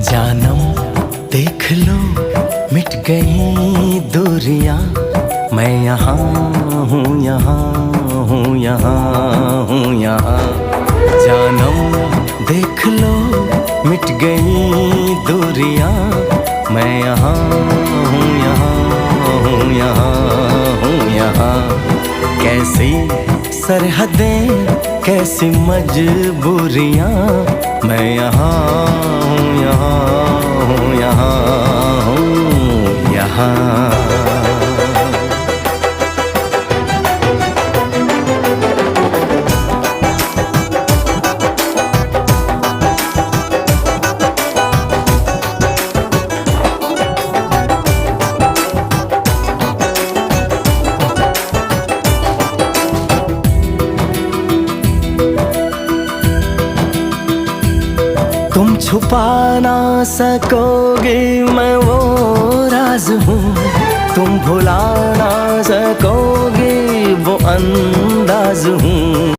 जानम देख लो मिट गई दूरियां, मैं यहाँ हूँ, यहाँ हूँ, यहाँ हूँ, यहाँ। जानम देख लो मिट गई दूरियां, मैं यहाँ हूँ, यहाँ हूँ, यहाँ हूँ, यहाँ। कैसी सरहदें कैसी मजबूरियां, मैं यहाँ हूँ, यहाँ हूँ, यहाँ हूँ, यहाँ। तुम छुपा ना सकोगे मैं वो राज हूँ, तुम भुला ना सकोगे वो अंदाज हूँ।